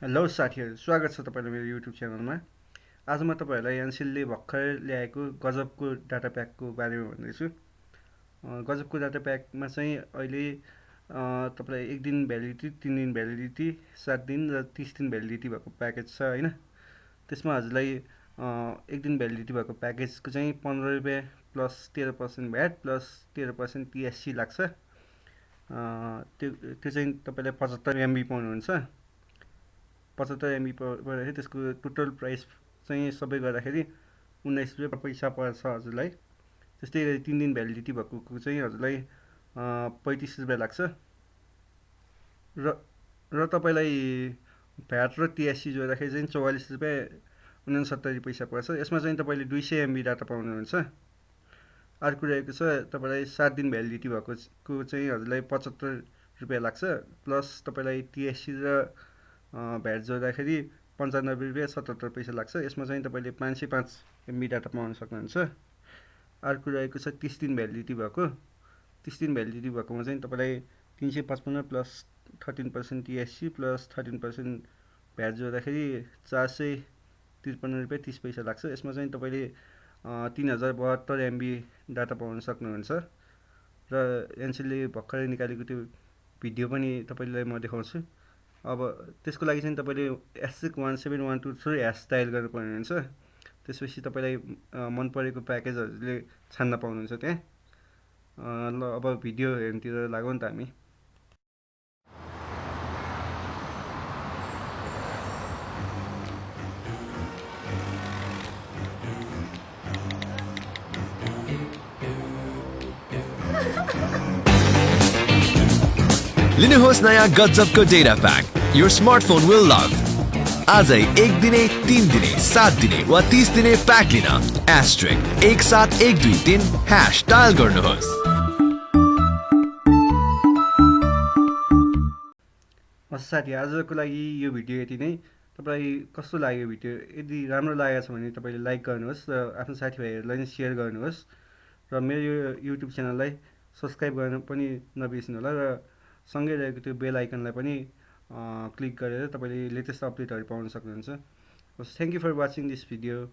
Hello साथीहरू, स्वागत छ तपाईँलाई मेरो युट्युब च्यानलमा। आज म तपाईँहरूलाई एनसेलले भर्खर ल्याएको गजबको डाटा प्याकको बारेमा भन्दैछु। गजबको डाटा प्याकमा चाहिँ अहिले तपाईँलाई 1 दिन भ्यालिडिटी, 3 दिन भ्यालिडिटी, 7 दिन र 30 दिन भ्यालिडिटी भएको प्याकेज छ होइन। त्यसमा हजुरलाई 1 दिन भ्यालिडिटी भएको प्याकेजको चाहिँ 15 रुपियाँ प्लस 13% भ्याट प्लस 13% टिएससी लाग्छ। त्यो चाहिँ तपाईँले 75 MB पाउनुहुन्छ। 75 MB पर्दाखेरि त्यसको टोटल प्राइस चाहिँ सबै गर्दाखेरि 19 रुपियाँ पैसा पर्छ हजुरलाई। त्यस्तै गरी 3 दिन भ्यालिडिटी भएको चाहिँ हजुरलाई 35 रुपियाँ लाग्छ र तपाईँलाई भ्याट र टिएससी जोड्दाखेरि चाहिँ 44 रुपियाँ 69 पैसा पर्छ। यसमा चाहिँ तपाईँले 200 MB डाटा पाउनुहुन्छ। अर्को रहेको छ तपाईँलाई 7 दिन भ्यालिडिटी भएको चाहिँ हजुरलाई 75 रुपियाँ लाग्छ प्लस तपाईँलाई टिएससी र भ्याट जोड्दाखेरि 95 रुपियाँ 77 पैसा लाग्छ। यसमा चाहिँ तपाईँले 505 MB डाटा पाउन सक्नुहुन्छ। अर्को रहेको छ 30 दिन भ्यालिडिटी भएको। 30 दिन भ्यालिडिटी भएकोमा चाहिँ तपाईँलाई 355 प्लस 13% टिएससी प्लस 13% भ्याट जोड्दाखेरि 453 रुपियाँ 30 पैसा लाग्छ। यसमा चाहिँ तपाईँले 3072 MB डाटा पाउन सक्नुहुन्छ र एनसेलले भर्खरै निकालेको त्यो भिडियो पनि तपाईँलाई म देखाउँछु। अब त्यसको लागि चाहिँ तपाईँले #1712 डायल गर्नुपर्ने हुन्छ। त्यसपछि तपाईँलाई मन परेको प्याकेजहरूले छान्न पाउनुहुन्छ त्यहाँ। ल अब भिडियो हेर्नुतिर लागौँ त हामी। लिनुहोस् नयाँ गजबको data pack your smartphone will love। आजै 1 दिने, 3 दिने, 7 दिने वा 30 दिने प्याक लिन *17123# डायल गर्नुहोस्। साथी, आजको लागि यो भिडियो यति नै। तपाईँलाई कस्तो लाग्यो भिडियो? यदि राम्रो लागेको छ भने तपाईँले लाइक गर्नुहोस् र आफ्नो साथीभाइहरूलाई पनि सेयर गर्नुहोस् र मेरो यो युट्युब च्यानललाई सब्सक्राइब गर्न पनि नबिर्सिनु होला र सँगै रहेको त्यो बेल आइकनलाई पनि क्लिक गरेर तपाईँले लेटेस्ट अपडेटहरू पाउन सक्नुहुन्छ। Thank you for watching this video.